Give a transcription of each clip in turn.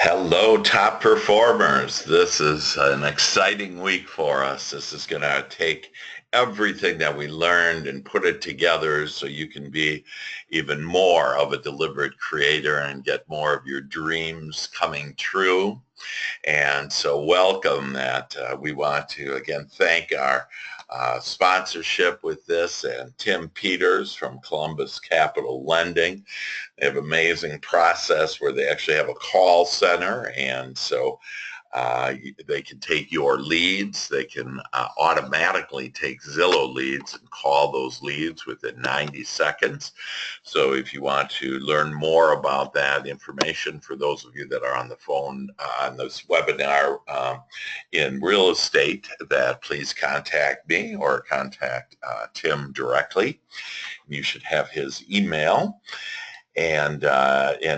Hello, top performers. This is an exciting week for us. This is going to take everything that we learned and put it together so you can be even more of a deliberate creator and get more of your dreams coming true. And so welcome that we want to again thank our sponsorship with this and Tim Peters from Columbus Capital Lending. They have an amazing process where they actually have a call center, and so they can take your leads. They can automatically take Zillow leads and call those leads within 90 seconds. So if you want to learn more about that information, for those of you that are on the phone on this webinar in real estate, that please contact me or contact Tim directly. You should have his email. And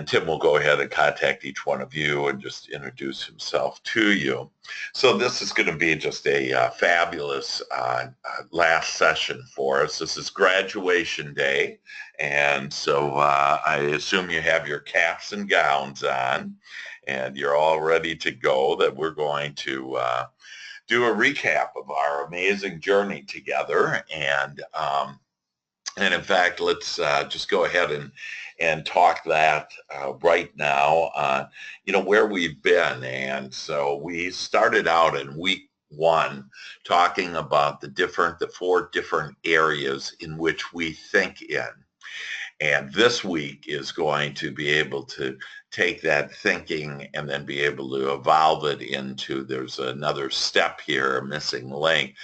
Tim will go ahead and contact each one of you and just introduce himself to you. So this is going to be just a fabulous last session for us. This is graduation day, and so I assume you have your caps and gowns on, and you're all ready to go. That we're going to do a recap of our amazing journey together, and in fact, let's just go ahead and talk that right now, where we've been. And so we started out in week one talking about the four different areas in which we think in. And this week is going to be able to take that thinking and then be able to evolve it into, there's another step here, a missing link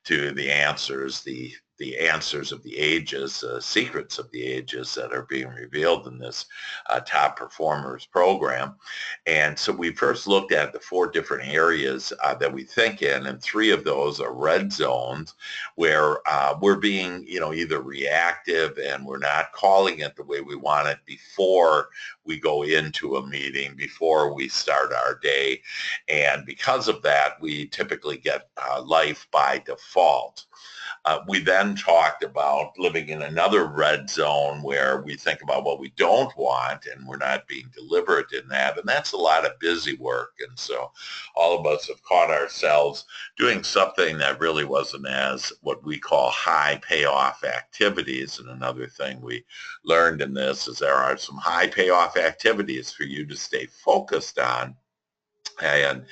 to the answers, the answers of the ages, secrets of the ages that are being revealed in this top performers program. And so we first looked at the four different areas that we think in, and three of those are red zones where we're being, either reactive and we're not calling it the way we want it before we go into a meeting, before we start our day. And because of that, we typically get life by default. We then talked about living in another red zone where we think about what we don't want and we're not being deliberate in that. And that's a lot of busy work. And so all of us have caught ourselves doing something that really wasn't as what we call high payoff activities. And another thing we learned in this is there are some high payoff activities for you to stay focused on and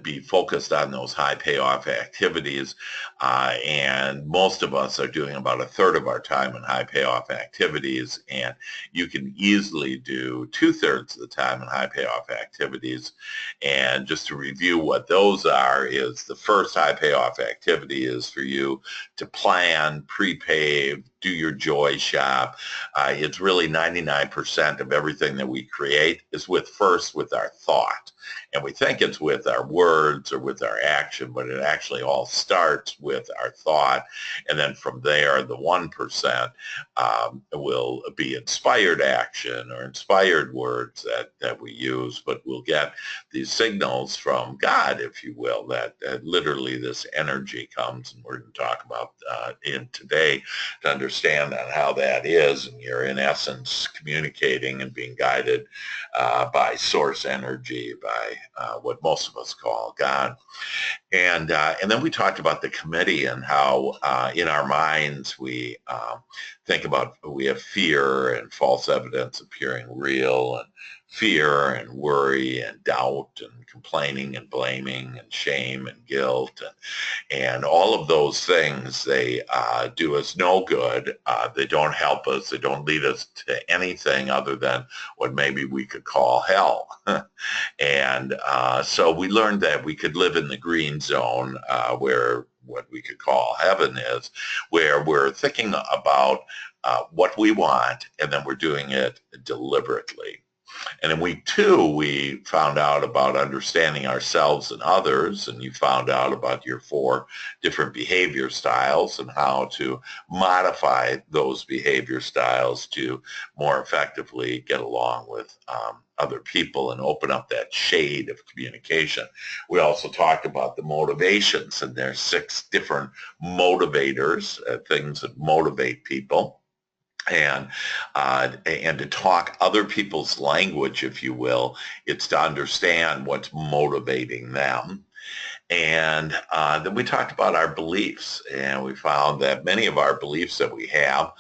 be focused on those high payoff activities. And most of us are doing about a third of our time in high payoff activities, and you can easily do 2/3 of the time in high payoff activities. And just to review what those are, is the first high payoff activity is for you to plan, prepave, do your joy shop. It's really 99% of everything that we create is first with our thought. And we think it's with our words or with our action, but it actually all starts with our thought. And then from there, the 1% will be inspired action or inspired words that we use, but we'll get these signals from God, if you will, that literally this energy comes, and we're going to talk about in today to understand on how that is. And you're in essence communicating and being guided by source energy, by what most of us call God. And then we talked about the committee and how in our minds we think about, we have fear and false evidence appearing real, and fear and worry and doubt and complaining and blaming and shame and guilt and all of those things. They do us no good. They don't help us. They don't lead us to anything other than what maybe we could call hell. And so we learned that we could live in the green zone where what we could call heaven is, where we're thinking about what we want, and then we're doing it deliberately. And in week two, we found out about understanding ourselves and others, and you found out about your four different behavior styles and how to modify those behavior styles to more effectively get along with other people and open up that shade of communication. We also talked about the motivations, and there's 6 different motivators, things that motivate people. and to talk other people's language, if you will. It's to understand what's motivating them. And then we talked about our beliefs, and we found that many of our beliefs that we have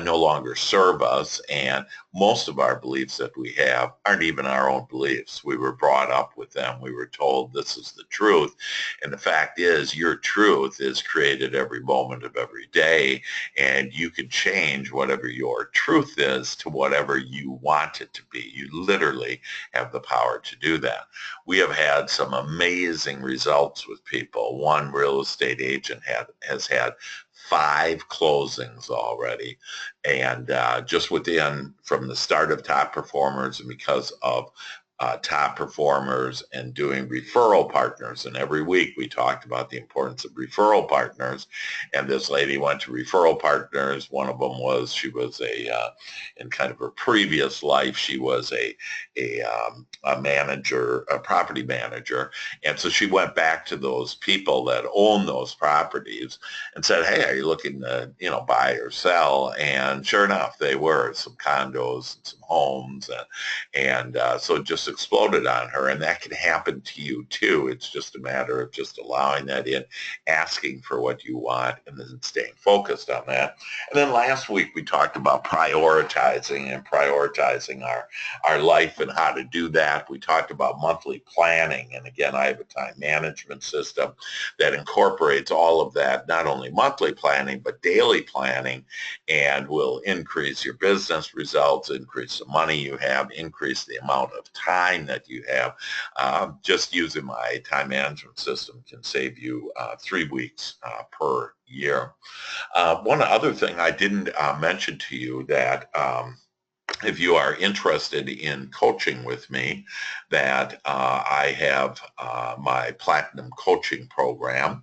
no longer serve us, and most of our beliefs that we have aren't even our own beliefs. We were brought up with them. We were told this is the truth, and the fact is your truth is created every moment of every day, and you can change whatever your truth is to whatever you want it to be. You literally have the power to do that. We have had some amazing results with people. One real estate agent has had 5 closings already, and just within from the start of Top Performers, and because of top performers and doing referral partners. And every week we talked about the importance of referral partners. And this lady went to referral partners. One of them was she was in kind of her previous life, she was a manager, a property manager. And so she went back to those people that own those properties and said, hey, are you looking to, buy or sell? And sure enough, they were some condos and some homes. And so it just exploded on her. And that can happen to you too. It's just a matter of just allowing that in, asking for what you want, and then staying focused on that. And then last week we talked about prioritizing our life and how to do that. We talked about monthly planning. And again, I have a time management system that incorporates all of that, not only monthly planning, but daily planning, and will increase your business results, increase the money you have, increase the amount of time that you have. Just using my time management system can save you 3 weeks per year. One other thing I didn't mention to you that if you are interested in coaching with me, that I have my platinum coaching program,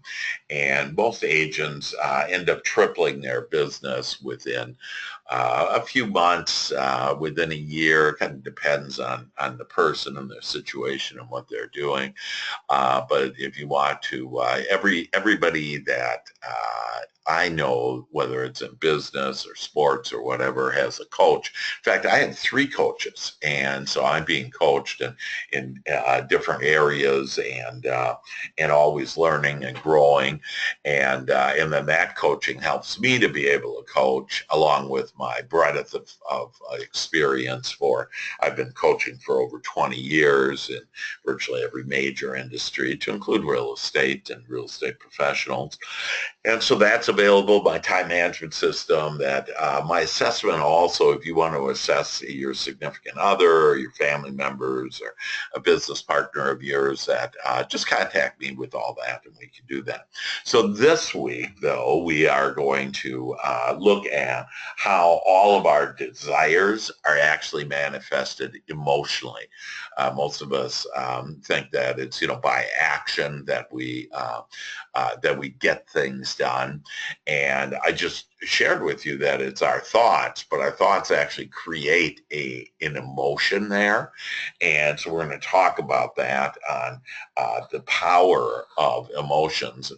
and most agents end up tripling their business within a few months, within a year. It kind of depends on the person and their situation and what they're doing. But if you want to, everybody that I know, whether it's in business or sports or whatever, has a coach. In fact, I have 3 coaches, and so I'm being coached in different areas, and always learning and growing, and then that coaching helps me to be able to coach, along with my breadth of experience. I've been coaching for over 20 years in virtually every major industry, to include real estate and real estate professionals. And so that's available, my time management system, that my assessment also, if you want to assess your significant other or your family members or a business partner of yours, that just contact me with all that and we can do that. So this week, though, we are going to look at how all of our desires are actually manifested emotionally. Most of us think that it's, by action that we get things done. And I just shared with you that it's our thoughts, but our thoughts actually create an emotion there. And so we're going to talk about that on the power of emotions.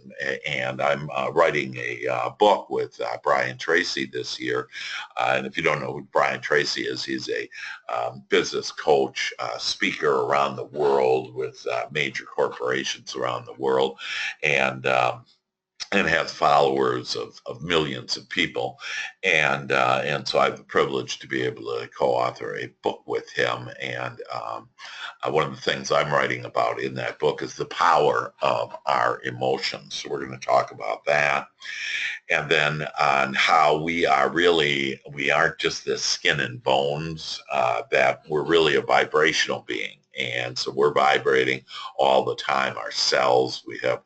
And I'm writing a book with Brian Tracy this year. And if you don't know who Brian Tracy is, he's a business coach, speaker around the world with major corporations around the world. And has followers of millions of people. And so I have the privilege to be able to co-author a book with him. And one of the things I'm writing about in that book is the power of our emotions. So we're going to talk about that. And then on how we aren't just this skin and bones, that we're really a vibrational being. And so we're vibrating all the time. Our cells, we have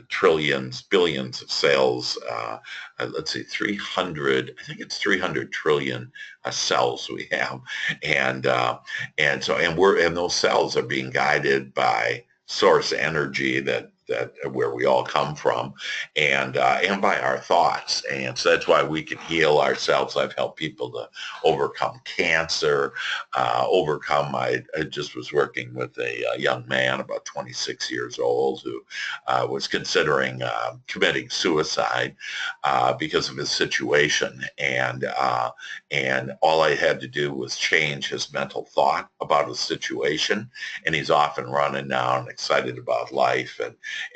trillions, billions of cells. Let's see, 300, I think it's 300 trillion cells we have. And those cells are being guided by source energy that that where we all come from, and by our thoughts. And so that's why we can heal ourselves. I've helped people to overcome cancer, I just was working with a young man about 26 years old who was considering committing suicide because of his situation. And all I had to do was change his mental thought about his situation. And he's off and running now and excited about life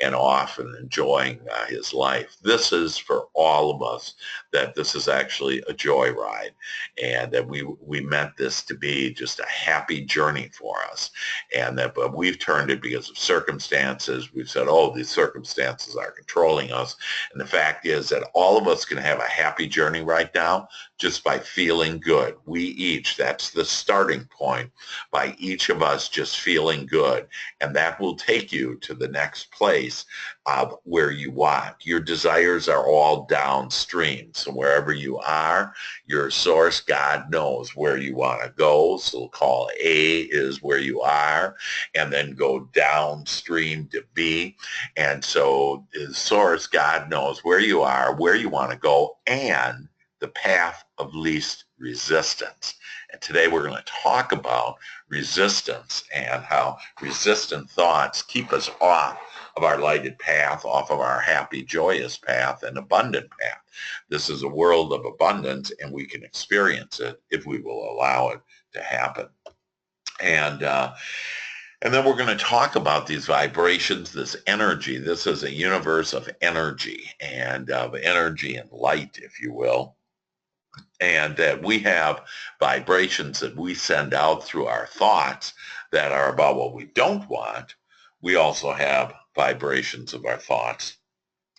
and off and enjoying his life. This is for all of us, that this is actually a joyride, and that we meant this to be just a happy journey for us. And that, but we've turned it because of circumstances. We've said, oh, these circumstances are controlling us. And the fact is that all of us can have a happy journey right now just by feeling good. We each, that's the starting point, by each of us just feeling good. And that will take you to the next place of where you want. Your desires are all downstream. So wherever you are, your source, God knows where you want to go. So we'll call A is where you are, and then go downstream to B. And so the source, God knows where you are, where you want to go, and the path of least resistance. And today we're going to talk about resistance and how resistant thoughts keep us off of our lighted path, off of our happy, joyous path, and abundant path. This is a world of abundance, and we can experience it if we will allow it to happen. And then we're going to talk about these vibrations, this energy. This is a universe of energy and light, if you will. And that we have vibrations that we send out through our thoughts that are about what we don't want. We also have vibrations of our thoughts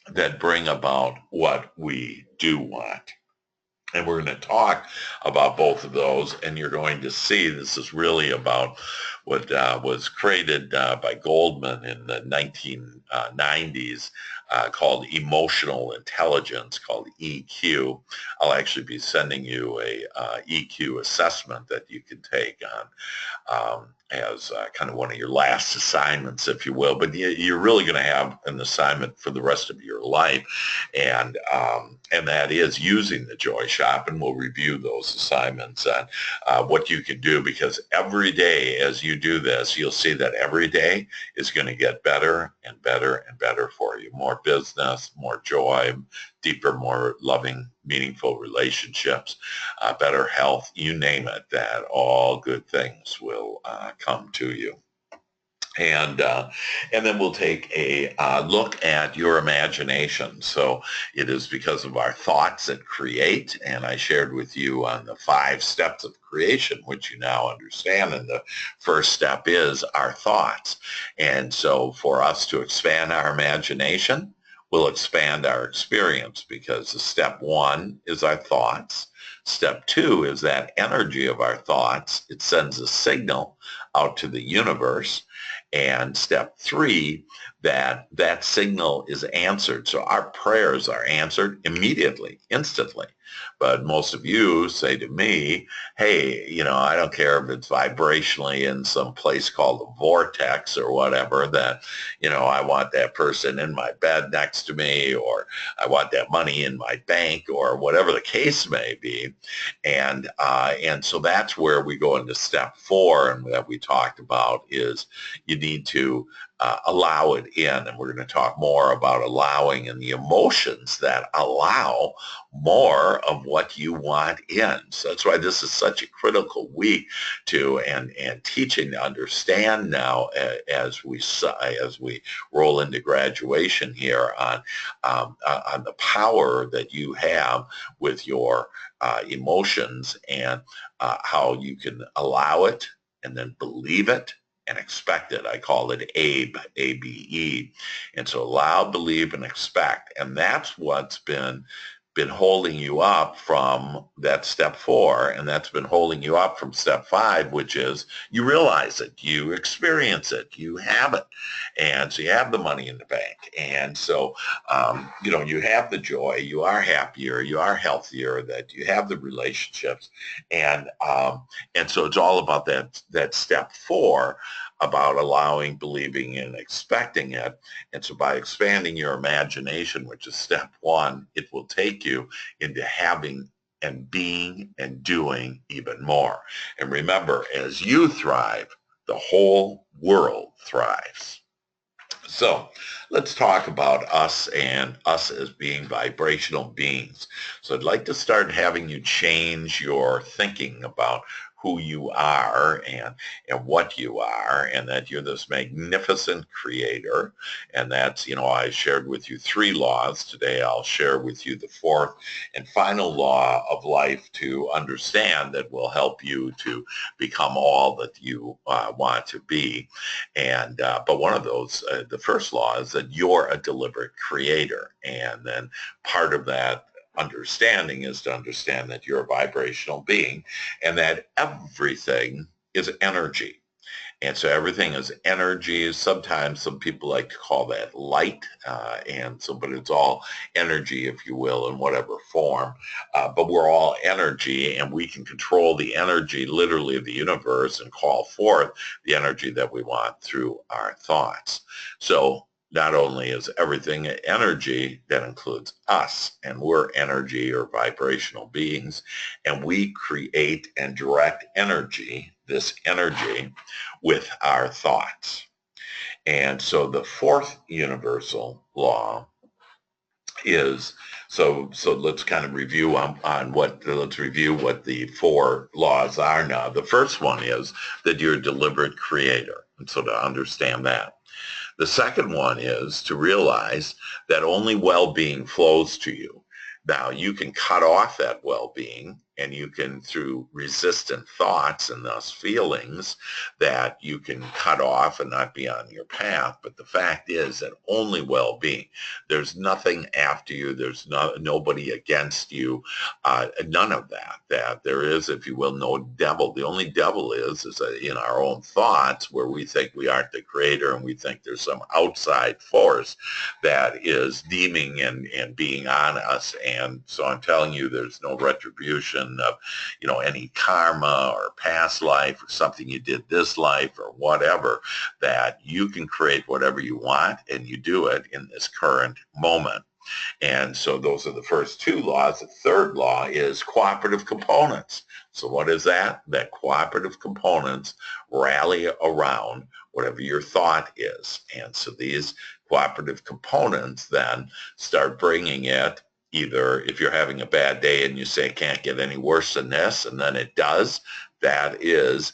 that bring about what we do want. And we're going to talk about both of those, and you're going to see this is really about what was created by Goldman in the 1990s called emotional intelligence, called EQ. I'll actually be sending you a EQ assessment that you can take on as kind of one of your last assignments, if you will. But you're really going to have an assignment for the rest of your life, and that is using the Joy Shop, and we'll review those assignments and what you can do, because every day as you do this, you'll see that every day is going to get better and better and better for you. More business, more joy, deeper, more loving, meaningful relationships, better health, you name it, that all good things will come to you. And then we'll take a look at your imagination. So it is because of our thoughts that create, and I shared with you on the 5 steps of creation, which you now understand. And the first step is our thoughts. And so for us to expand our imagination, we'll expand our experience, because the step 1 is our thoughts. Step 2 is that energy of our thoughts. It sends a signal out to the universe. And step 3, that signal is answered. So our prayers are answered immediately, instantly. But most of you say to me, hey, I don't care if it's vibrationally in some place called a vortex or whatever, that, I want that person in my bed next to me, or I want that money in my bank, or whatever the case may be. And so that's where we go into step 4, and that we talked about is you need to allow it in. And we're going to talk more about allowing and the emotions that allow more of what you want in. So that's why this is such a critical week to and teaching to understand now as we roll into graduation here on the power that you have with your emotions, and how you can allow it and then believe it and expect it. I call it ABE, A-B-E. And so allow, believe, and expect. And that's what's been holding you up from that step 4, and that's been holding you up from step 5, which is you realize it, you experience it, you have it, and so you have the money in the bank, and so you have the joy, you are happier, you are healthier, that you have the relationships, and so it's all about that step 4 about allowing, believing, and expecting it. And so by expanding your imagination, which is step one, it will take you into having and being and doing even more. And remember, as you thrive, the whole world thrives. So let's talk about us and us as being vibrational beings. So I'd like to start having you change your thinking about who you are and what you are, and that you're this magnificent creator. And that's, I shared with you 3 laws. Today I'll share with you the 4th and final law of life to understand that will help you to become all that you want to be. And but one of those, the first law is that you're a deliberate creator. And then part of that understanding is to understand that you're a vibrational being and that everything is energy. And so everything is energy. Sometimes some people like to call that light. But it's all energy, if you will, in whatever form. But we're all energy, and we can control the energy, literally, of the universe and call forth the energy that we want through our thoughts. So not only is everything energy, that includes us, and we're energy or vibrational beings, and we create and direct energy, this energy, with our thoughts. And so the 4th universal law is, so let's kind of review let's review what the 4 laws are now. The first one is that you're a deliberate creator. And so to understand that. The second one is to realize that only well-being flows to you. Now, you can cut off that well-being, and you can, through resistant thoughts and thus feelings, that you can cut off and not be on your path. But the fact is that only well-being. There's nothing after you. There's nobody against you. None of that. That there is, if you will, no devil. The only devil is in our own thoughts, where we think we aren't the creator and we think there's some outside force that is deeming and being on us. And so I'm telling you, there's no retribution of, any karma or past life or something you did this life or whatever, that you can create whatever you want, and you do it in this current moment. And so those are the first 2 laws. The third law is cooperative components. So what is that? That cooperative components rally around whatever your thought is. And so these cooperative components then start bringing it, either if you're having a bad day and you say it can't get any worse than this, and then it does, that is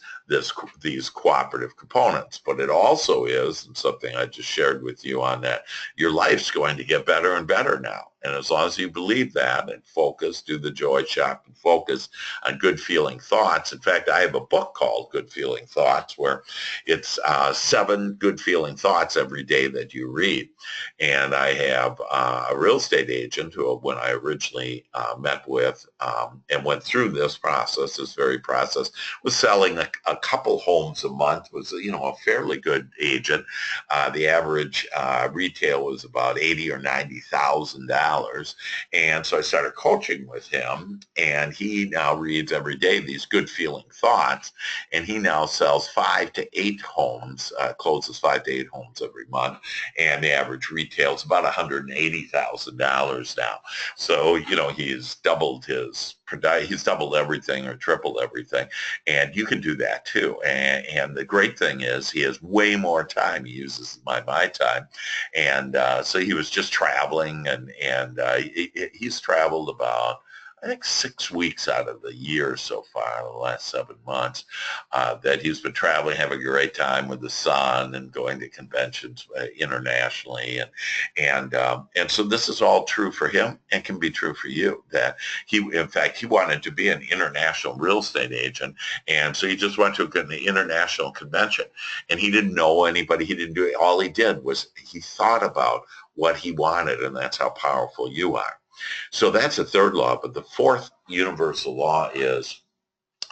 these cooperative components. But it also is, and something I just shared with you on that, your life's going to get better and better now. And as long as you believe that and focus, do the joy shop and focus on good feeling thoughts. In fact, I have a book called Good Feeling Thoughts, where it's 7 good feeling thoughts every day that you read. And I have a real estate agent who, when I originally met with and went through this very process, was selling a couple homes a month, was, a fairly good agent. The average retail was about $80,000 or $90,000. And so I started coaching with him, and he now reads every day these good feeling thoughts, and he now sells 5 to 8 homes, closes 5 to 8 homes every month, and the average retail is about $180,000 now. So, he's doubled everything or tripled everything, and you can do that too. And the great thing is he has way more time. He uses my time, and so he was just traveling, and he's traveled about, I think, 6 weeks out of the year so far, the last 7 months, that he's been traveling, having a great time with the son and going to conventions internationally. And so this is all true for him and can be true for you. That in fact, he wanted to be an international real estate agent. And so he just went to an international convention, and he didn't know anybody. He didn't do it. All he did was he thought about what he wanted, and that's how powerful you are. So that's the third law. But the 4th universal law is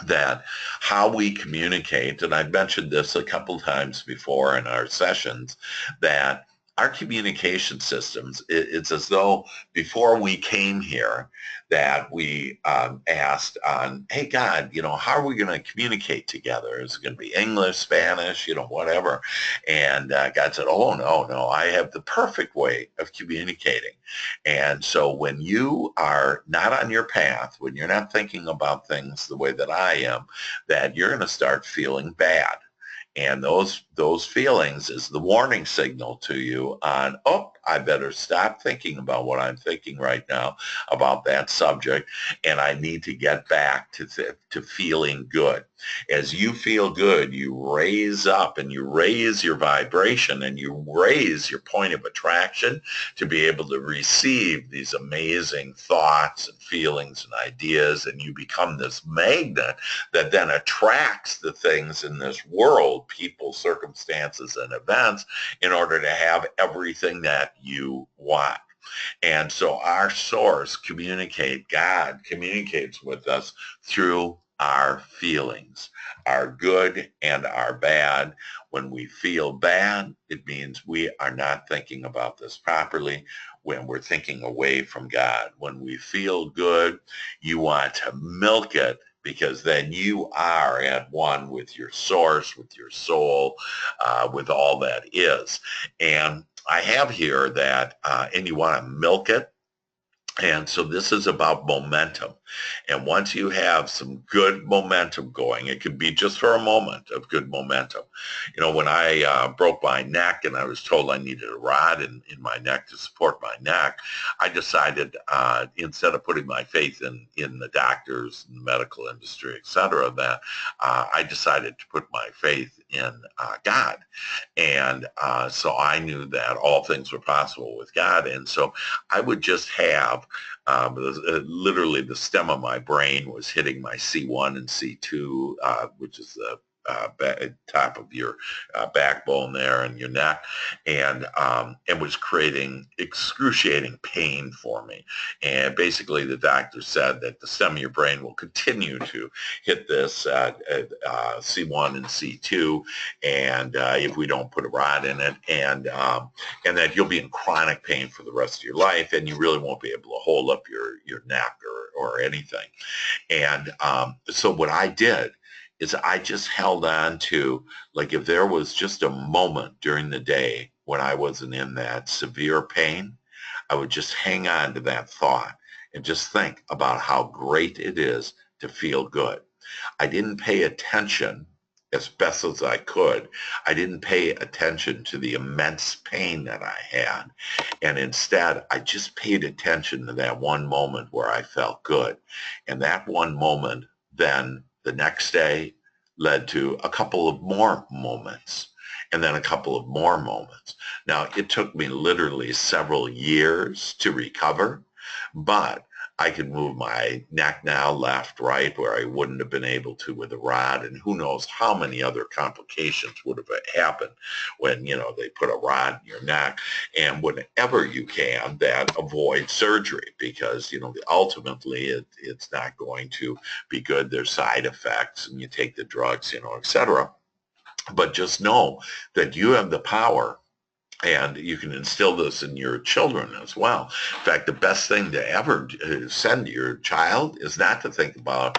that how we communicate, and I've mentioned this a couple times before in our sessions, that our communication systems, it's as though before we came here that we asked on, hey, God, how are we going to communicate together? Is it going to be English, Spanish, whatever? And God said, oh, no, no, I have the perfect way of communicating. And so when you are not on your path, when you're not thinking about things the way that I am, that you're going to start feeling bad. And those feelings is the warning signal to you on, oh, I better stop thinking about what I'm thinking right now about that subject, and I need to get back to feeling good. As you feel good, you raise up and you raise your vibration and you raise your point of attraction to be able to receive these amazing thoughts and feelings and ideas, and you become this magnet that then attracts the things in this world, people, circumstances, and events, in order to have everything that you want. And so our source God communicates with us through our feelings, our good and our bad. When we feel bad, it means we are not thinking about this properly, when we're thinking away from God. When we feel good, you want to milk it, because then you are at one with your source, with your soul, with all that is. And I have here that, and you want to milk it. And so this is about momentum. And once you have some good momentum going, it could be just for a moment of good momentum. When I broke my neck and I was told I needed a rod in my neck to support my neck, I decided, instead of putting my faith in the doctors, and the medical industry, et cetera, that I decided to put my faith in God. And so I knew that all things were possible with God. And so I would just have, literally the stem of my brain was hitting my C1 and C2, which is the top of your backbone there and your neck, and was creating excruciating pain for me. And basically the doctor said that the stem of your brain will continue to hit this C1 and C2, and if we don't put a rod in it, and that you'll be in chronic pain for the rest of your life, and you really won't be able to hold up your neck or anything. And so what I did is I just held on to, like, if there was just a moment during the day when I wasn't in that severe pain, I would just hang on to that thought and just think about how great it is to feel good. I didn't pay attention, as best as I could. I didn't pay attention to the immense pain that I had. And instead, I just paid attention to that one moment where I felt good. And that one moment, then the next day, led to a couple of more moments, and then a couple of more moments. Now, it took me literally several years to recover, but I can move my neck now left, right, where I wouldn't have been able to with a rod, and who knows how many other complications would have happened when, they put a rod in your neck. And whenever you can, that avoid surgery, because, ultimately it's not going to be good. There's side effects, and you take the drugs, et cetera. But just know that you have the power, and you can instill this in your children as well. In fact, the best thing to ever send to your child is not to think about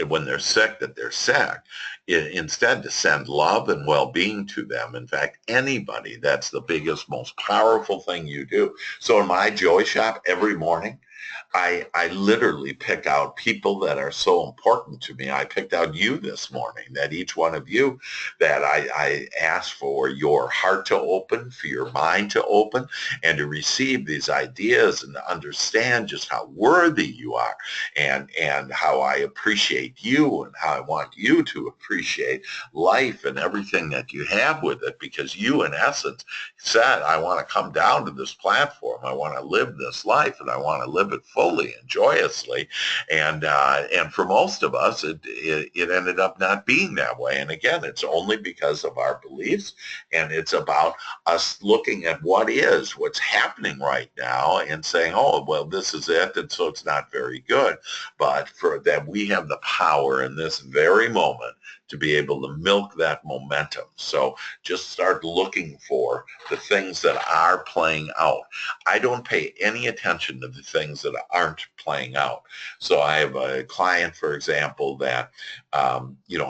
when they're sick that they're sick. Instead, to send love and well-being to them. In fact, anybody, that's the biggest, most powerful thing you do. So in my joy shop every morning, I literally pick out people that are so important to me. I picked out you this morning, that each one of you, that I asked for your heart to open, for your mind to open, and to receive these ideas and to understand just how worthy you are, and how I appreciate you, and how I want you to appreciate life and everything that you have with it, because you, in essence, said, I want to come down to this platform. I want to live this life, and I want to live it fully and joyously. And for most of us, it ended up not being that way. And again, it's only because of our beliefs, and it's about us looking at what's happening right now, and saying, oh, well, this is it, and so it's not very good. But for that, we have the power in this very moment to be able to milk that momentum. So just start looking for the things that are playing out. I don't pay any attention to the things that aren't playing out. So I have a client, for example, that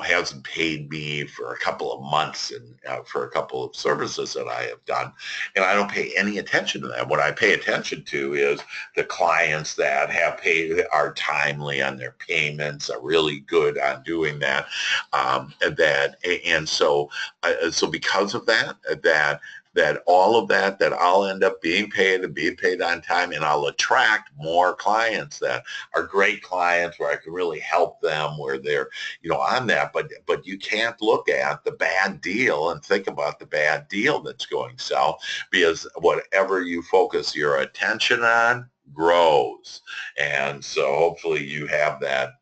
hasn't paid me for a couple of months and for a couple of services that I have done, and I don't pay any attention to that. What I pay attention to is the clients that have paid, are timely on their payments, are really good on doing that, and so because of that all of that I'll end up being paid and being paid on time, and I'll attract more clients that are great clients where I can really help them, where they're, on that. But you can't look at the bad deal and think about the bad deal that's going south, because whatever you focus your attention on grows. And so hopefully you have that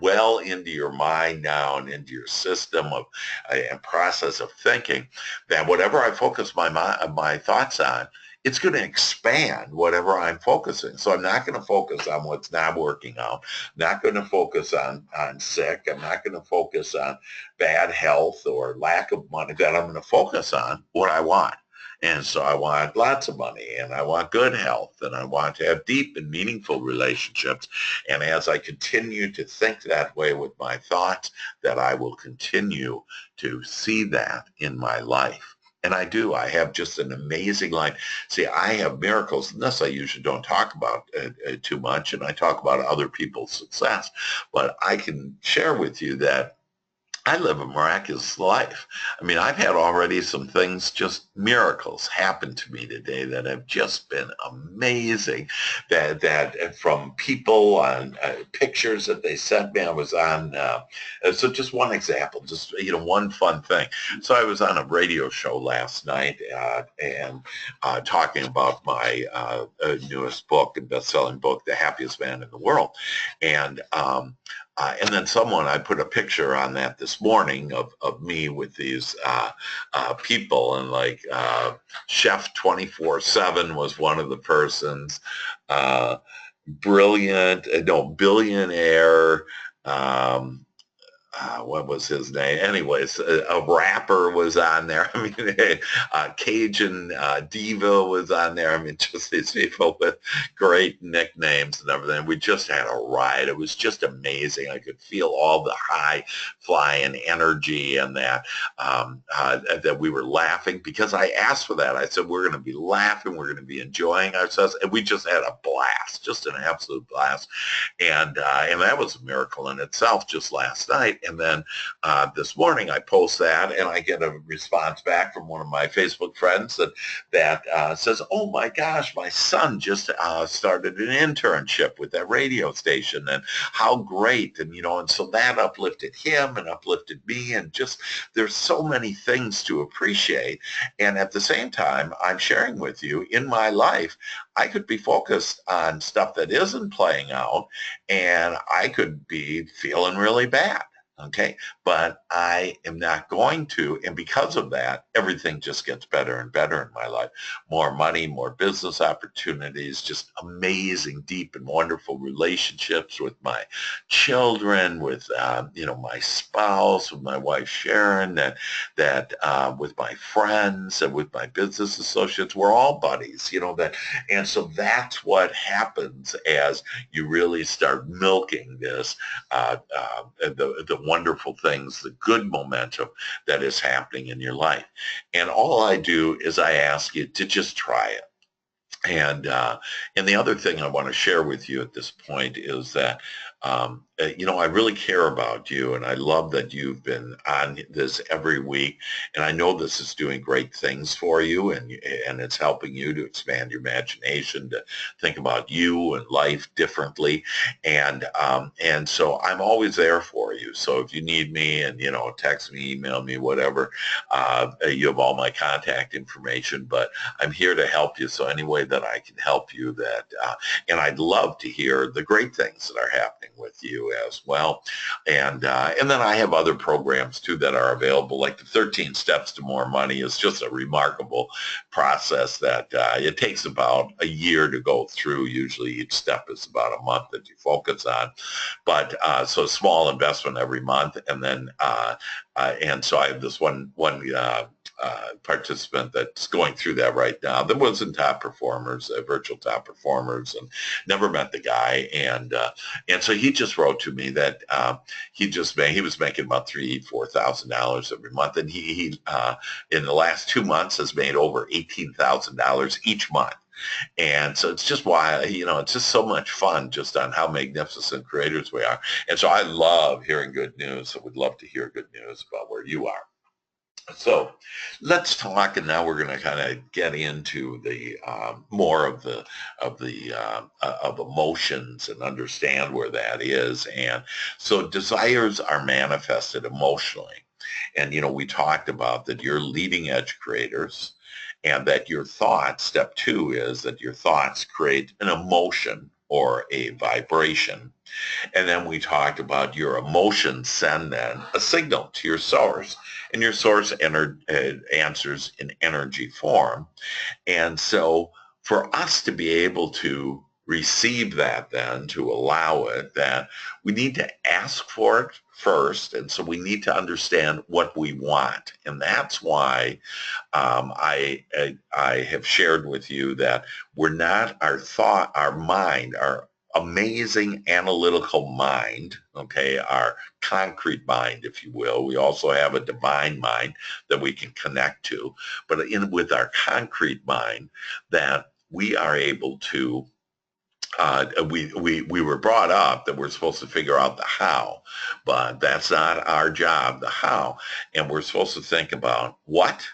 well into your mind now and into your system of and process of thinking, that whatever I focus my thoughts on, it's going to expand whatever I'm focusing. So I'm not going to focus on what's not working out. I'm not going to focus on sick. I'm not going to focus on bad health or lack of money. That I'm going to focus on what I want. And so I want lots of money, and I want good health, and I want to have deep and meaningful relationships. And as I continue to think that way with my thoughts, that I will continue to see that in my life. And I do. I have just an amazing life. See, I have miracles, and this I usually don't talk about too much, and I talk about other people's success. But I can share with you that I live a miraculous life. I mean, I've had already some things, just miracles happen to me today that have just been amazing. That from people on pictures that they sent me. I was on, so just one example, just, one fun thing. So I was on a radio show last night and talking about my newest book and best-selling book, The Happiest Man in the World. And then I put a picture on that this morning of me with these people, and like Chef 24/7 was one of the persons, billionaire, what was his name? Anyways, a rapper was on there. I mean, Cajun Diva was on there. I mean, just these people with great nicknames and everything. We just had a ride. It was just amazing. I could feel all the high flying energy, and that we were laughing, because I asked for that. I said, we're going to be laughing. We're going to be enjoying ourselves. And we just had a blast, just an absolute blast. And that was a miracle in itself just last night. And then this morning I post that, and I get a response back from one of my Facebook friends that says, oh my gosh, my son just started an internship with that radio station, and how great. And, and so that uplifted him and uplifted me, and just, there's so many things to appreciate. And at the same time, I'm sharing with you, in my life, I could be focused on stuff that isn't playing out, and I could be feeling really bad. Okay, but I am not going to, and because of that, everything just gets better and better in my life. More money, more business opportunities, just amazing, deep and wonderful relationships with my children, with my spouse, with my wife Sharon, with my friends, and with my business associates. We're all buddies, and so that's what happens as you really start milking this, the wonderful things, the good momentum that is happening in your life. And all I do is I ask you to just try it. And the other thing I want to share with you at this point is that, I really care about you, and I love that you've been on this every week, and I know this is doing great things for you, and it's helping you to expand your imagination, to think about you and life differently, and so I'm always there for you. So if you need me, and text me, email me, whatever, you have all my contact information, but I'm here to help you. So any way that I can help you, and I'd love to hear the great things that are happening with you as well. And then I have other programs too that are available, like the 13 Steps to More Money is just a remarkable process that it takes about a year to go through. Usually each step is about a month that you focus on. But so small investment every month. And then and so I have this one participant that's going through that right now that was in Top Performers, virtual Top Performers, and never met the guy. And so he just wrote to me that he was making about $3,000-4,000 every month, and he in the last 2 months has made over $18,000 each month. And so it's just why, it's just so much fun just on how magnificent creators we are. And so I love hearing good news. So would love to hear good news about where you are. So let's talk, and now we're going to kind of get into the more of of emotions and understand where that is. And so desires are manifested emotionally. And, we talked about that you're leading edge creators, and that your thoughts, step 2 is that your thoughts create an emotion or a vibration. And then we talked about your emotions send then a signal to your source, and your source answers in energy form. And so for us to be able to receive that, then to allow it, that we need to ask for it first. And so we need to understand what we want. And that's why I have shared with you that we're not our mind, our amazing analytical mind, okay, our concrete mind, if you will. We also have a divine mind that we can connect to, but with our concrete mind, that we are able to we were brought up that we're supposed to figure out the how, but that's not our job, the how. And we're supposed to think about what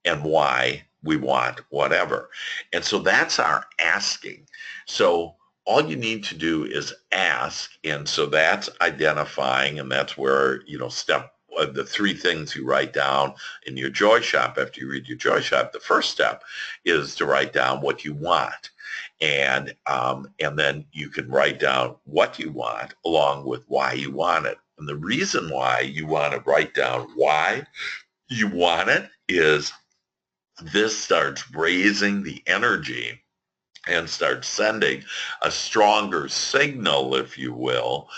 and why we want whatever. And so that's our asking. So all you need to do is ask. And so that's identifying, and that's where, the 3 things you write down in your joy shop after you read your joy shop. The first step is to write down what you want. And then you can write down what you want along with why you want it. And the reason why you want to write down why you want it is this starts raising the energy and starts sending a stronger signal, if you will,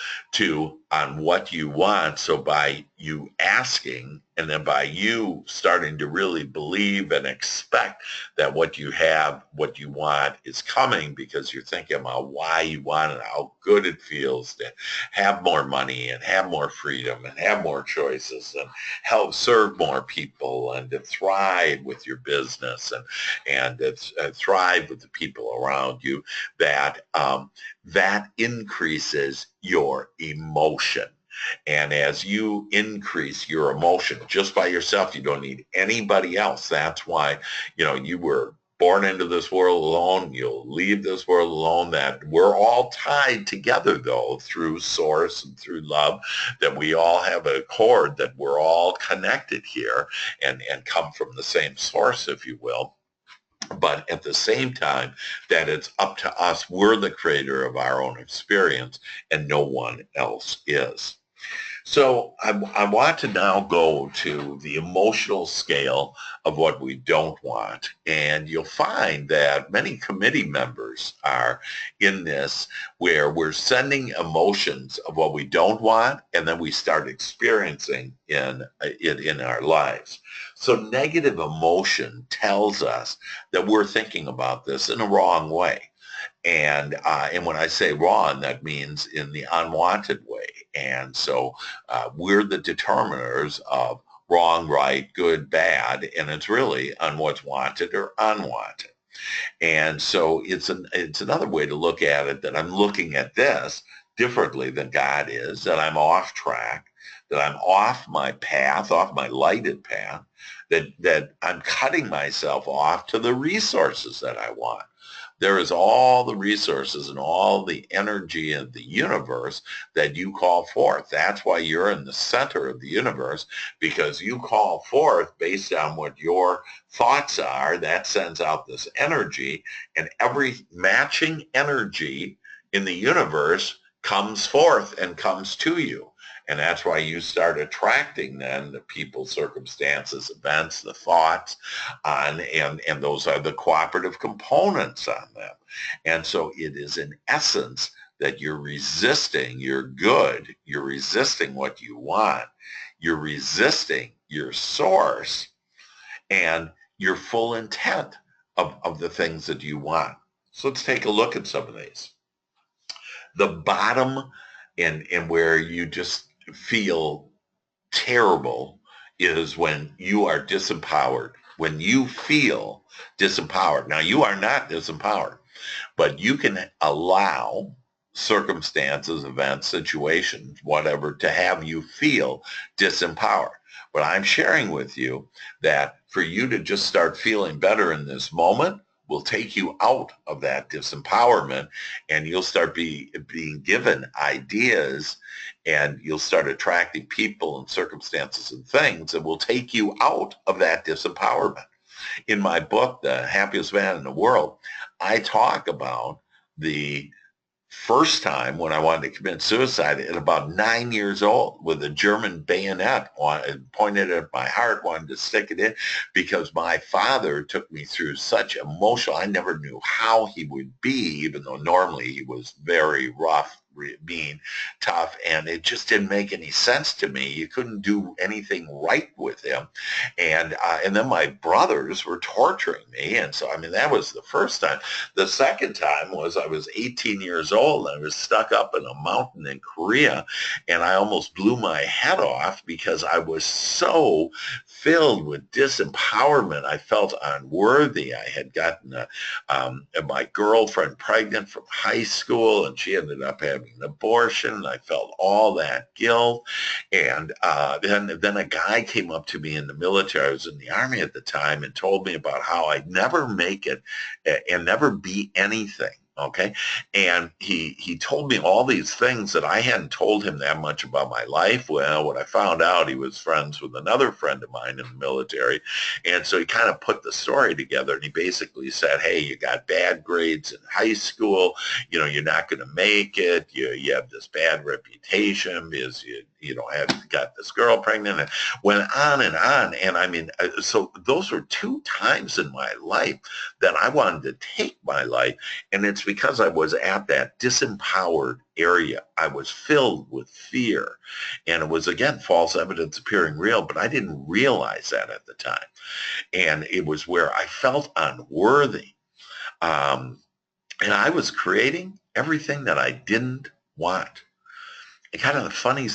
on what you want. So by you asking, and then by you starting to really believe and expect that what you have, what you want is coming, because you're thinking about why you want it, how good it feels to have more money and have more freedom and have more choices and help serve more people and to thrive with your business and thrive with the people around you, that increases your emotion. And as you increase your emotion just by yourself, you don't need anybody else. That's why, you were born into this world alone. You'll leave this world alone. That we're all tied together, though, through source and through love, that we all have a cord, that we're all connected here and come from the same source, if you will. But at the same time, that it's up to us. We're the creator of our own experience, and no one else is. So I want to now go to the emotional scale of what we don't want. And you'll find that many committee members are in this, where we're sending emotions of what we don't want, and then we start experiencing it in our lives. So negative emotion tells us that we're thinking about this in a wrong way. And when I say wrong, that means in the unwanted way. And so we're the determiners of wrong, right, good, bad, and it's really on what's wanted or unwanted. And so it's another way to look at it, that I'm looking at this differently than God is, that I'm off track, that I'm off my path, off my lighted path, that I'm cutting myself off to the resources that I want. There is all the resources and all the energy of the universe that you call forth. That's why you're in the center of the universe, because you call forth based on what your thoughts are. That sends out this energy, and every matching energy in the universe comes forth and comes to you. And that's why you start attracting then the people, circumstances, events, the thoughts and those are the cooperative components on them. And so it is in essence that you're resisting your good, you're resisting what you want, you're resisting your source and your full intent of the things that you want. So let's take a look at some of these. The bottom and where you just feel terrible is when you are disempowered, when you feel disempowered. Now, you are not disempowered, but you can allow circumstances, events, situations, whatever, to have you feel disempowered. But I'm sharing with you that for you to just start feeling better in this moment will take you out of that disempowerment and you'll start being given ideas and you'll start attracting people and circumstances and things that will take you out of that disempowerment. In my book, The Happiest Man in the World, I talk about the first time when I wanted to commit suicide at about 9 years old with a German bayonet pointed at my heart, wanted to stick it in because my father took me through such emotional, I never knew how he would be, even though normally he was very rough, mean, tough, and it just didn't make any sense to me. You couldn't do anything right with him. And then my brothers were torturing me. And so, I mean, that was the first time. The second time was I was 18 years old. I was stuck up in a mountain in Korea, and I almost blew my head off because I was so filled with disempowerment. I felt unworthy. I had gotten my girlfriend pregnant from high school, and she ended up having an abortion. I felt all that guilt. And then a guy came up to me in the military. I was in the Army at the time and told me about how I'd never make it and never be anything. Okay. And he told me all these things that I hadn't told him that much about my life. Well, when I found out, he was friends with another friend of mine in the military. And so he kind of put the story together and he basically said, hey, you got bad grades in high school. You know, you're not going to make it. You have this bad reputation because you know, had got this girl pregnant and went on and on. And I mean, so those were 2 times in my life that I wanted to take my life. And it's because I was at that disempowered area. I was filled with fear. And it was, again, false evidence appearing real, but I didn't realize that at the time. And it was where I felt unworthy. And I was creating everything that I didn't want. And kind of the funny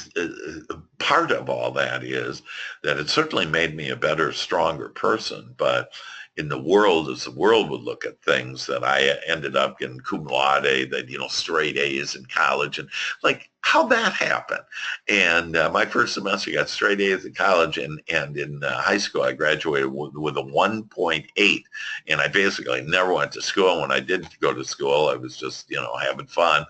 part of all that is that it certainly made me a better, stronger person. But in the world, as the world would look at things, that I ended up getting cum laude, that, you know, straight A's in college. And like, how'd that happen? And my first semester got straight A's in college, and in high school, I graduated with a 1.8. And I basically never went to school. When I did go to school, I was just, you know, having fun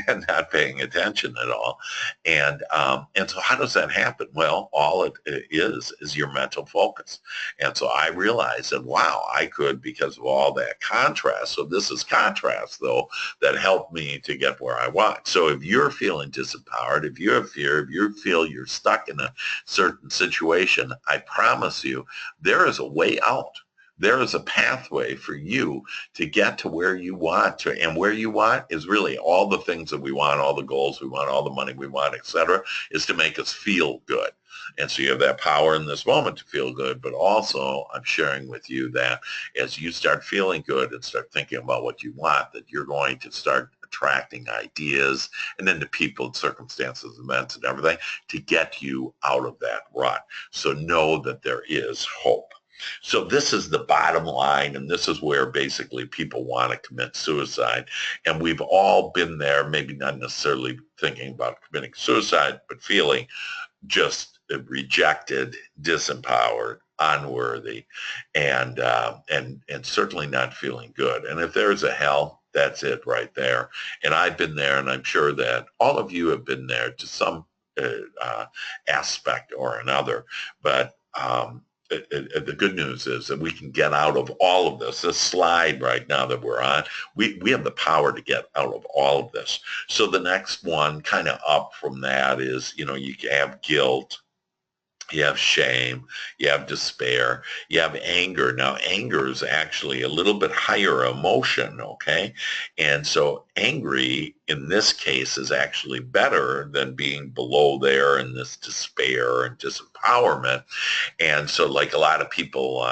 and not paying attention at all. And so how does that happen? Well, all it is your mental focus. And so I realized that, wow, I could, because of all that contrast. So this is contrast, though, that helped me to get where I want. So if you're feeling disempowered, if you have fear, if you feel you're stuck in a certain situation, I promise you, there is a way out. There is a pathway for you to get to where you want to. And where you want is really all the things that we want, all the goals we want, all the money we want, etc., is to make us feel good. And so you have that power in this moment to feel good. But also, I'm sharing with you that as you start feeling good and start thinking about what you want, that you're going to start attracting ideas and then the people, circumstances, events, and everything to get you out of that rut. So know that there is hope. So this is the bottom line, and this is where basically people want to commit suicide. And we've all been there, maybe not necessarily thinking about committing suicide, but feeling just rejected, disempowered, unworthy, and certainly not feeling good. And if there's a hell, that's it right there. And I've been there, and I'm sure that all of you have been there to some aspect or another. But the good news is that we can get out of all of this slide right now that we're on. We have the power to get out of all of this. So the next one kind of up from that is, you know, you have guilt, you have shame, you have despair, you have anger. Now, anger is actually a little bit higher emotion, okay? And so angry in this case is actually better than being below there in this despair and disempowerment. And so like a lot of people,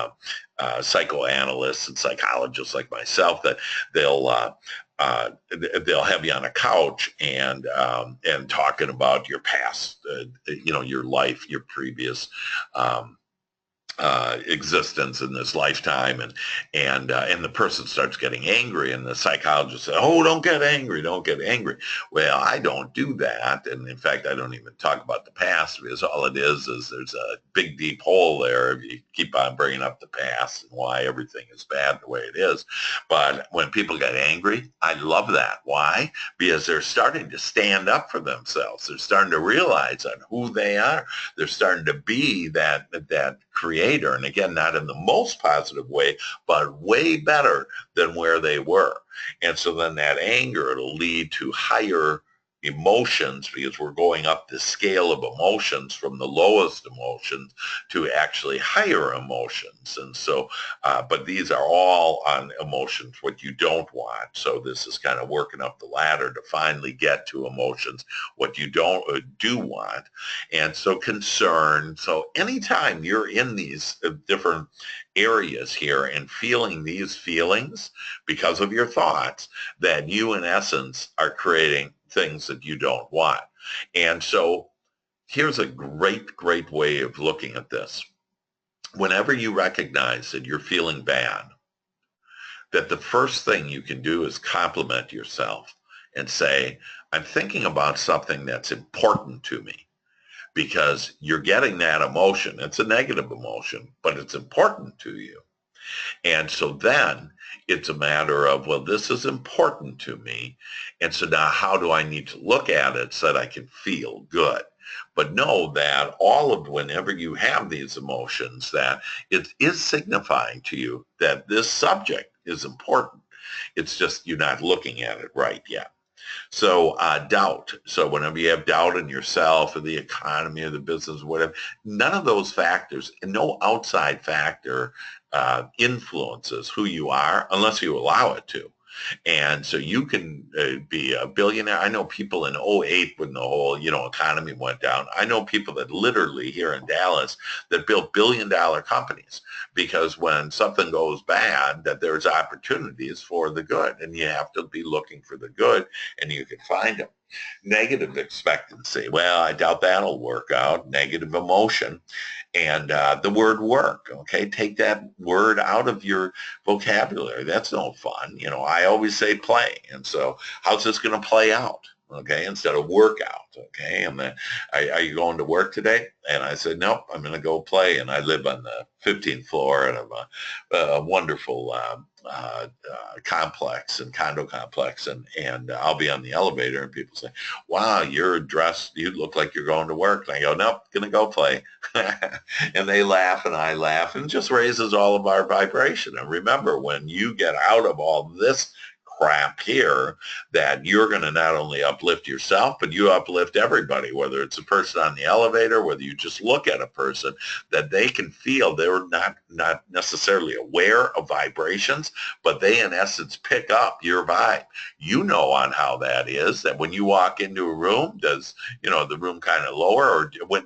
psychoanalysts and psychologists like myself, that they'll they'll have you on a couch and talking about your past, you know, your life, your previous existence in this lifetime, and the person starts getting angry, and the psychologist says, "Oh, don't get angry, don't get angry." Well, I don't do that, and in fact, I don't even talk about the past, because all it is there's a big deep hole there if you keep on bringing up the past and why everything is bad the way it is. But when people get angry, I love that. Why? Because they're starting to stand up for themselves. They're starting to realize on who they are. They're starting to be that creator, and again, not in the most positive way, but way better than where they were. And so then that anger, it'll lead to higher emotions, because we're going up the scale of emotions from the lowest emotions to actually higher emotions. And so, but these are all on emotions, what you don't want. So this is kind of working up the ladder to finally get to emotions, what you don't do want. And so concern. So anytime you're in these different areas here and feeling these feelings because of your thoughts, that you in essence are creating things that you don't want. And so here's a great way of looking at this. Whenever you recognize that you're feeling bad, that the first thing you can do is compliment yourself and say, I'm thinking about something that's important to me, because you're getting that emotion. It's a negative emotion, but it's important to you. And so then it's a matter of, well, this is important to me. And so now how do I need to look at it so that I can feel good? But know that all of, whenever you have these emotions, that it is signifying to you that this subject is important. It's just you're not looking at it right yet. So doubt. So whenever you have doubt in yourself or the economy or the business, whatever, none of those factors, and no outside factor influences who you are unless you allow it to. And so you can be a billionaire. I know people in '08 when the whole, you know, economy went down. I know people that literally here in Dallas that built billion-dollar companies, because when something goes bad, that there's opportunities for the good, and you have to be looking for the good, and you can find them. Negative expectancy. Well, I doubt that'll work out. Negative emotion. And the word work, okay? Take that word out of your vocabulary. That's no fun. You know, I always say play. And so how's this going to play out? Okay, instead of work out. Okay, and then, are you going to work today? And I said, nope, I'm going to go play. And I live on the 15th floor of a wonderful complex and condo complex, and I'll be on the elevator, and people say, wow, you're dressed, you look like you're going to work. And I go, nope, gonna go play. And they laugh and I laugh, and it just raises all of our vibration. And remember, when you get out of all this crap here, that you're going to not only uplift yourself, but you uplift everybody, whether it's a person on the elevator, whether you just look at a person, that they can feel they're not necessarily aware of vibrations, but they in essence pick up your vibe. You know on how that is, that when you walk into a room, does, you know, the room kind of lower, or when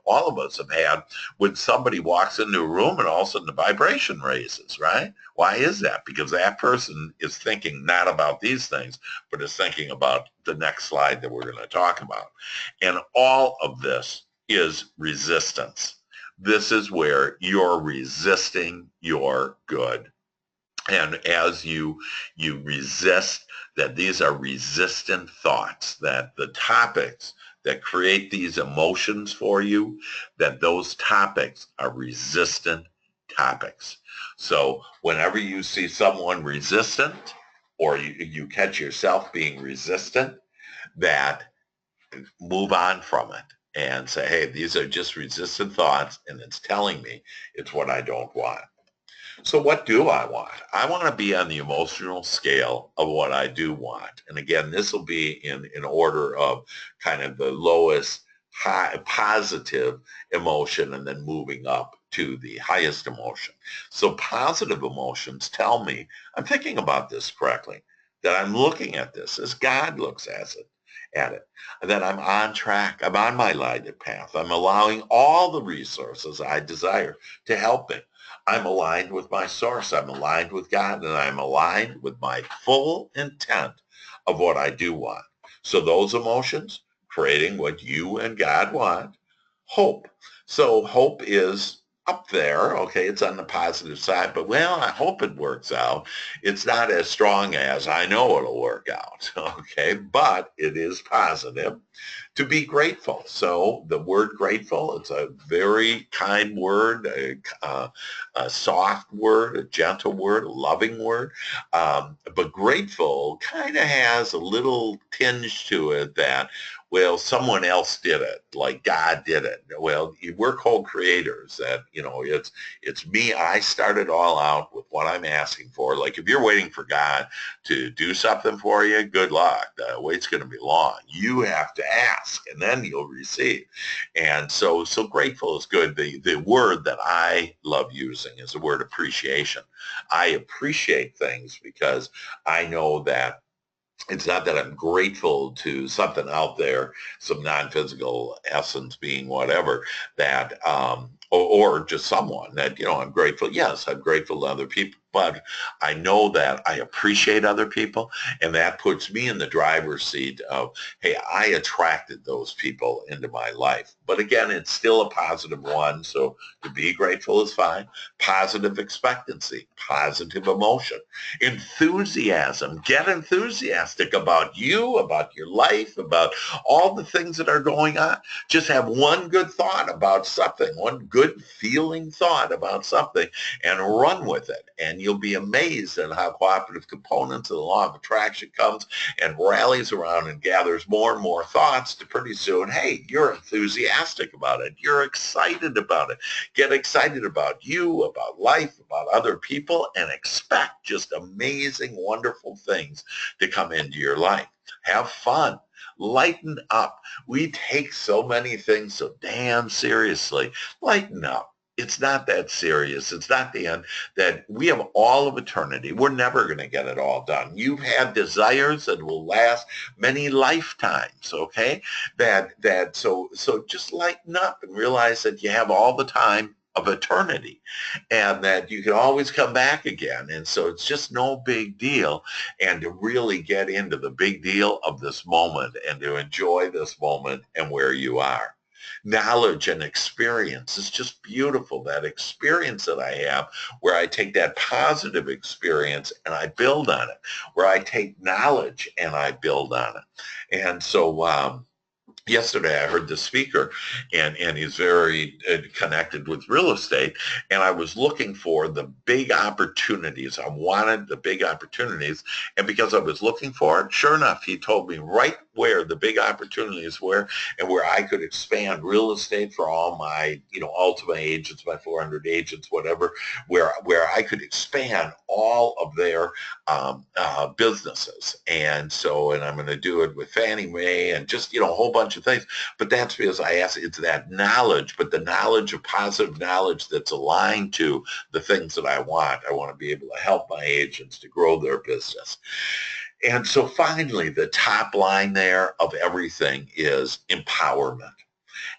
all of us have had, when somebody walks into a room and all of a sudden the vibration raises, right? Why is that? Because that person is thinking not about these things, but is thinking about the next slide that we're going to talk about. And all of this is resistance. This is where you're resisting your good. And as you resist, that these are resistant thoughts, that the topics that create these emotions for you, that those topics are resistant topics. So whenever you see someone resistant, or you catch yourself being resistant, that move on from it. and say, hey, these are just resistant thoughts, and it's telling me it's what I don't want. So what do I want? I want to be on the emotional scale of what I do want. And again, this will be in order of kind of the lowest high positive emotion and then moving up to the highest emotion. So positive emotions tell me I'm thinking about this correctly, that I'm looking at this as God looks at it, and that I'm on track. I'm on my lighted path. I'm allowing all the resources I desire to help me. I'm aligned with my source. I'm aligned with God, and I'm aligned with my full intent of what I do want. So those emotions, creating what you and God want. Hope. So hope is up there. Okay, it's on the positive side, but well, I hope it works out. It's not as strong as I know it'll work out. Okay, but it is positive. To be grateful. So the word grateful, it's a very kind word, a soft word, a gentle word, a loving word. But grateful kind of has a little tinge to it that, well, someone else did it, like God did it. Well, we're co-creators. That, it's me. I started all out with what I'm asking for. Like if you're waiting for God to do something for you, good luck. The wait's going to be long. You have to ask, and then you'll receive. And so grateful is good. The word that I love using is the word appreciation. I appreciate things because I know that it's not that I'm grateful to something out there, some non-physical essence being whatever, that or just someone that, I'm grateful. Yes, I'm grateful to other people, but I know that I appreciate other people, and that puts me in the driver's seat of, hey, I attracted those people into my life. But again, it's still a positive one, so to be grateful is fine. Positive expectancy, positive emotion. Enthusiasm. Get enthusiastic about you, about your life, about all the things that are going on. Just have one good thought about something, one good feeling thought about something, and run with it. And you'll be amazed at how cooperative components of the law of attraction comes and rallies around and gathers more and more thoughts to pretty soon, hey, you're enthusiastic about it. You're excited about it. Get excited about you, about life, about other people, and expect just amazing, wonderful things to come into your life. Have fun. Lighten up. We take so many things so damn seriously. Lighten up. It's not that serious. It's not the end. That we have all of eternity. We're never going to get it all done. You've had desires that will last many lifetimes, okay? So just lighten up and realize that you have all the time of eternity and that you can always come back again. And so it's just no big deal. And to really get into the big deal of this moment and to enjoy this moment and where you are. Knowledge and experience is just beautiful. That experience that I have where I take that positive experience and I build on it, where I take knowledge and I build on it. And so, yesterday I heard the speaker and he's very connected with real estate, and I was looking for the big opportunities. I wanted the big opportunities, and because I was looking for it, sure enough, he told me right where the big opportunities were and where I could expand real estate for all my, ultimate agents, my 400 agents, whatever, where I could expand all of their businesses. And I'm going to do it with Fannie Mae and just, a whole bunch of things. But that's because I asked, it's that knowledge, but the knowledge of positive knowledge that's aligned to the things that I want. I want to be able to help my agents to grow their business. And so finally, the top line there of everything is empowerment.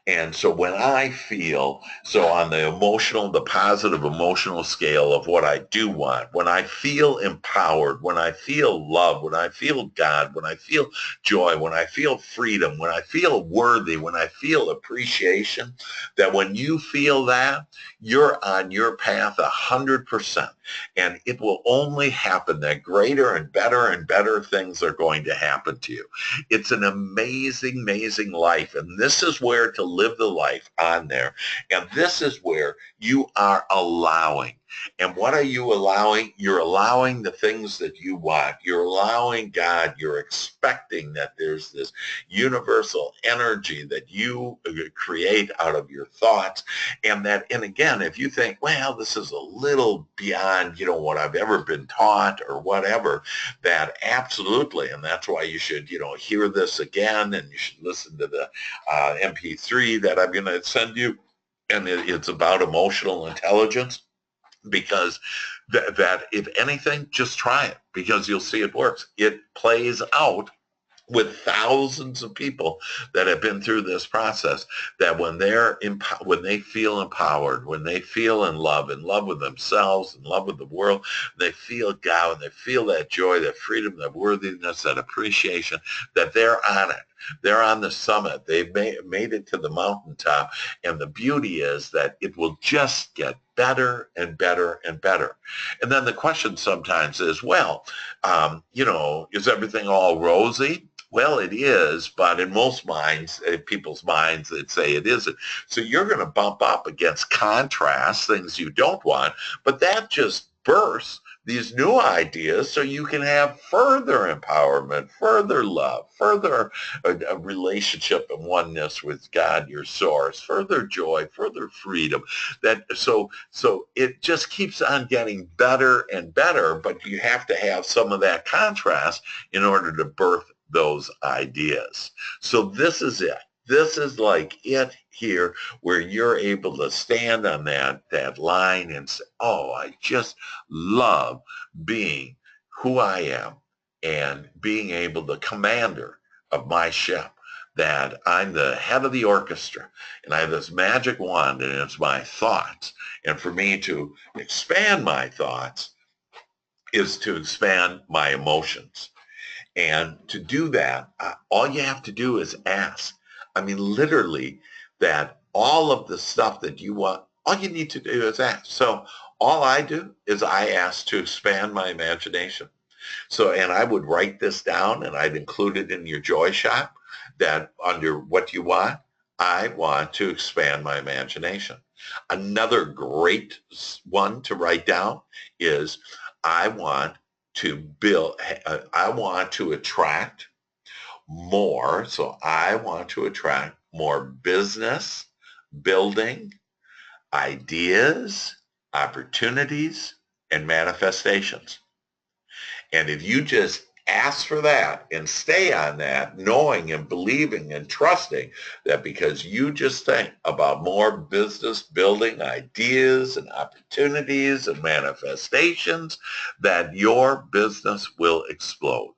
And so when I feel, so on the positive emotional scale of what I do want, when I feel empowered, when I feel love, when I feel God, when I feel joy, when I feel freedom, when I feel worthy, when I feel appreciation, that when you feel that, you're on your path 100%. And it will only happen that greater and better things are going to happen to you. It's an amazing, amazing life. And this is where to live the life on there. And this is where you are allowing. And what are you allowing? You're allowing the things that you want. You're allowing God. You're expecting that there's this universal energy that you create out of your thoughts. And again, if you think, well, this is a little beyond, what I've ever been taught or whatever, that absolutely. And that's why you should, hear this again, and you should listen to the MP3 that I'm going to send you. And it's about emotional intelligence, because that if anything, just try it, because you'll see it works. It plays out with thousands of people that have been through this process, that when when they feel empowered, when they feel in love with themselves, in love with the world, they feel God, and they feel that joy, that freedom, that worthiness, that appreciation, that they're on it. They're on the summit. They've made it to the mountaintop. And the beauty is that it will just get better and better and better. And then the question sometimes is, well, is everything all rosy? Well, it is, but in most minds, people's minds, they'd say it isn't. So you're going to bump up against contrast, things you don't want, but that just bursts these new ideas so you can have further empowerment, further love, further a relationship and oneness with God, your source, further joy, further freedom. So it just keeps on getting better and better, but you have to have some of that contrast in order to birth those ideas. So this is it. This is like it here, where you're able to stand on that line and say, oh, I just love being who I am and being able, the commander of my ship, that I'm the head of the orchestra and I have this magic wand and it's my thoughts. And for me to expand my thoughts is to expand my emotions. And to do that, all you have to do is ask. I mean, literally, that all of the stuff that you want, all you need to do is ask. So all I do is I ask to expand my imagination. So, and I would write this down and I'd include it in your joy shop, that under what you want, I want to expand my imagination. Another great one to write down is I want I want to attract more. So I want to attract more business, building, ideas, opportunities, and manifestations. And if you just ask for that and stay on that, knowing and believing and trusting that because you just think about more business building ideas and opportunities and manifestations, that your business will explode.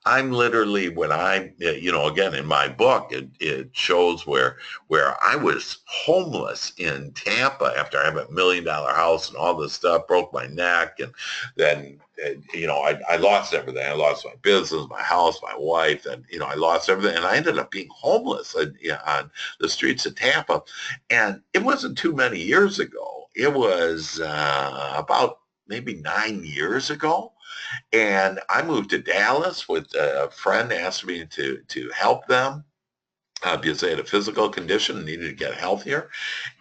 I'm literally, when again, in my book, it shows where I was homeless in Tampa after I had a $1 million house and all this stuff, broke my neck. And then, I lost everything. I lost my business, my house, my wife, and, I lost everything. And I ended up being homeless on the streets of Tampa. And it wasn't too many years ago. It was about maybe 9 years ago. And I moved to Dallas with a friend asked me to help them because they had a physical condition and needed to get healthier.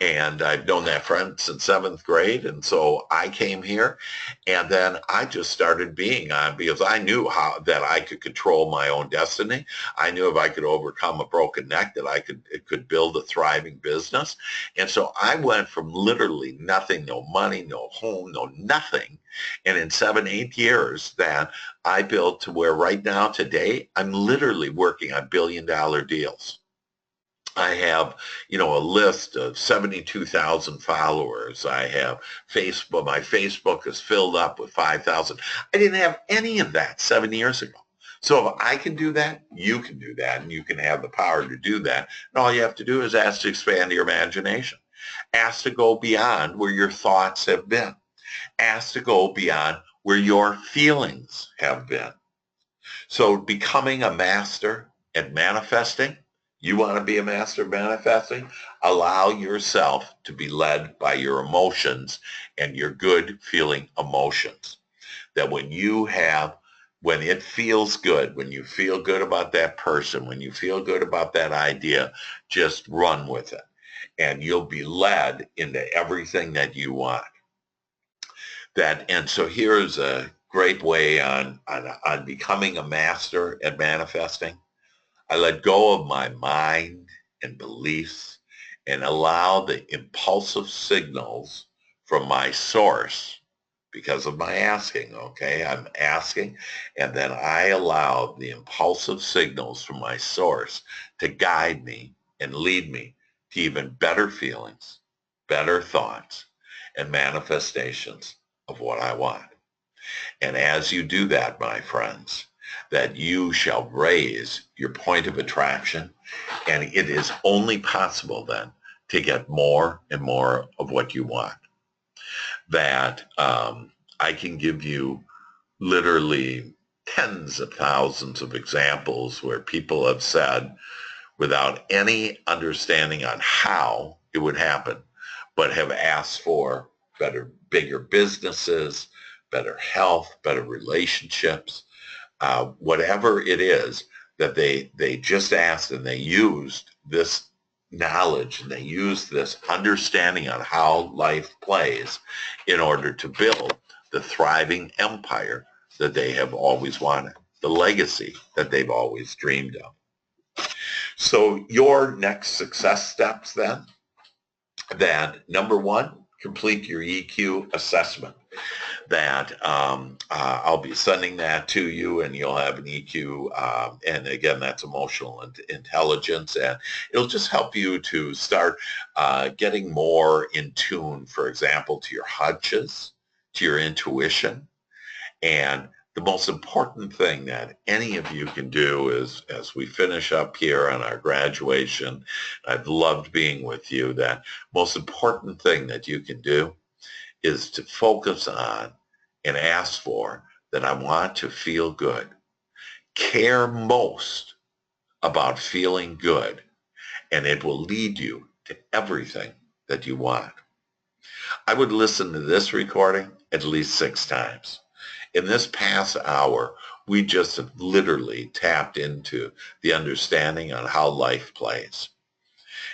And I've known that friend since 7th grade. And so I came here and then I just started being on, because I knew that I could control my own destiny. I knew if I could overcome a broken neck that it could build a thriving business. And so I went from literally nothing, no money, no home, no nothing. And in 7, 8 years that I built to where right now today, I'm literally working on $1 billion deals. I have, a list of 72,000 followers. I have Facebook. My Facebook is filled up with 5,000. I didn't have any of that 7 years ago. So if I can do that, you can do that, and you can have the power to do that. And all you have to do is ask to expand your imagination. Ask to go beyond where your thoughts have been. Ask to go beyond where your feelings have been. So becoming a master at manifesting, you want to be a master of manifesting, allow yourself to be led by your emotions and your good feeling emotions. That when it feels good, when you feel good about that person, when you feel good about that idea, just run with it. And you'll be led into everything that you want. And so here's a great way on becoming a master at manifesting. I let go of my mind and beliefs and allow the impulsive signals from my source because of my asking, okay? I'm asking, and then I allow the impulsive signals from my source to guide me and lead me to even better feelings, better thoughts, and manifestations of what I want. And as you do that, my friends, that you shall raise your point of attraction, and it is only possible then to get more and more of what you want. That I can give you literally tens of thousands of examples where people have said, without any understanding on how it would happen, but have asked for better, bigger businesses, better health, better relationships, whatever it is that they just asked, and they used this knowledge and they used this understanding on how life plays in order to build the thriving empire that they have always wanted, the legacy that they've always dreamed of. So your next success steps then, that number one, complete your EQ assessment. That I'll be sending that to you, and you'll have an EQ. And again, that's emotional intelligence, and it'll just help you to start getting more in tune, for example, to your hunches, to your intuition. And the most important thing that any of you can do is, as we finish up here on our graduation, I've loved being with you, that most important thing that you can do is to focus on and ask for that I want to feel good. Care most about feeling good, and it will lead you to everything that you want. I would listen to this recording at least 6 times. In this past hour, we just have literally tapped into the understanding on how life plays.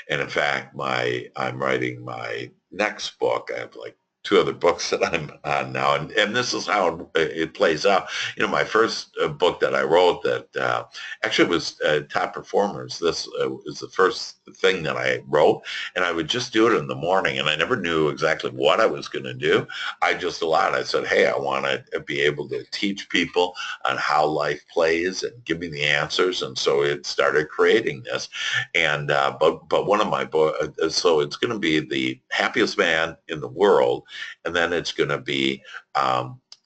And in fact, I'm writing my next book. I have like 2 other books that I'm on now, and this is how it plays out. You know, my first book that I wrote that actually was Top Performers. This was the first thing that I wrote, and I would just do it in the morning, and I never knew exactly what I was going to do. I just allowed. I said, hey, I want to be able to teach people on how life plays and give me the answers, and so it started creating this. And but one of my books, so it's going to be The Happiest Man in the World, and then it's going to be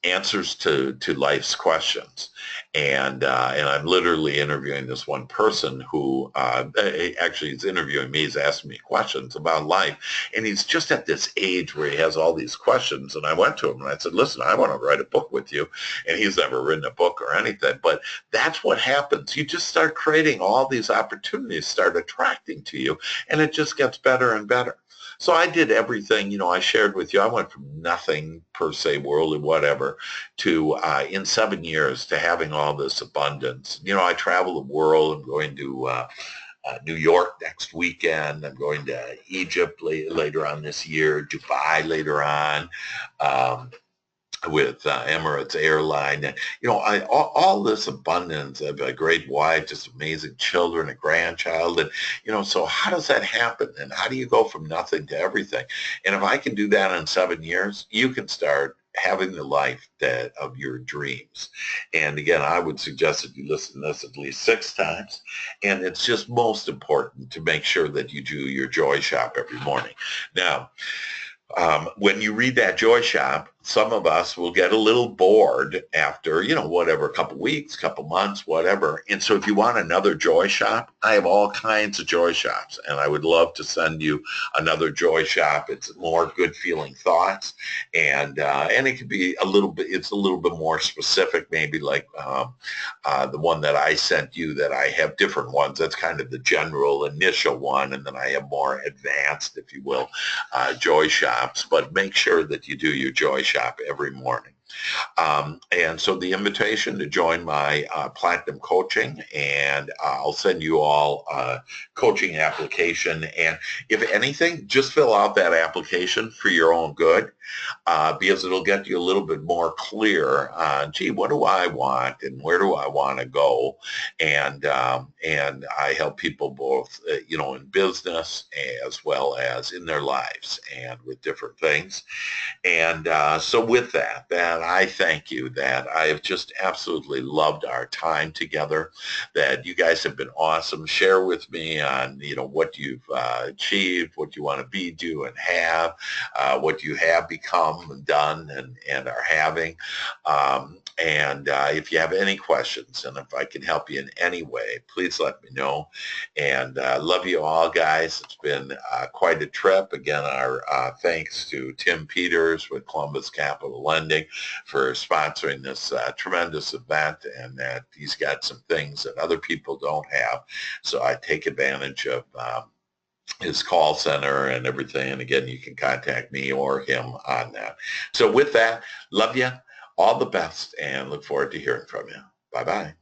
answers to life's questions. And I'm literally interviewing this one person who actually is interviewing me. He's asking me questions about life, and he's just at this age where he has all these questions. And I went to him and I said, listen, I want to write a book with you. And he's never written a book or anything, but that's what happens. You just start creating all these opportunities, start attracting to you, and it just gets better and better. So I did everything, you know, I shared with you. I went from nothing per se, worldly, whatever, to in 7 years to having all this abundance. You know, I travel the world. I'm going to New York next weekend. I'm going to Egypt later on this year, Dubai later on. With Emirates Airline, and you know, all this abundance. I have a great wife, just amazing children, a grandchild, and you know, so how does that happen? And how do you go from nothing to everything? And if I can do that in 7 years, you can start having the life that of your dreams. And again, I would suggest that you listen to this at least 6 times. And it's just most important to make sure that you do your joy shop every morning. Now, when you read that joy shop, some of us will get a little bored after, you know, whatever, a couple weeks, couple months, whatever. And so if you want another joy shop, I have all kinds of joy shops, and I would love to send you another joy shop. It's more good feeling thoughts, and it could be a little bit, it's a little bit more specific, maybe like the one that I sent you, that I have different ones. That's kind of the general initial one, and then I have more advanced, if you will, joy shops. But make sure that you do your joy shop every morning. And so the invitation to join my Platinum coaching, and I'll send you all a coaching application. And if anything, just fill out that application for your own good, because it'll get you a little bit more clear on, gee, what do I want and where do I want to go? And I help people both, in business as well as in their lives and with different things. And so with that I thank you that I have just absolutely loved our time together, that you guys have been awesome. Share with me on, what you've achieved, what you want to be, do, and have, what you have become and done and are having. And if you have any questions and if I can help you in any way, please let me know. And love you all, guys. It's been quite a trip. Again, our thanks to Tim Peters with Columbus Capital Lending for sponsoring this tremendous event, and that he's got some things that other people don't have. So I take advantage of his call center and everything. And again, you can contact me or him on that. So with that, love you. All the best and look forward to hearing from you. Bye-bye.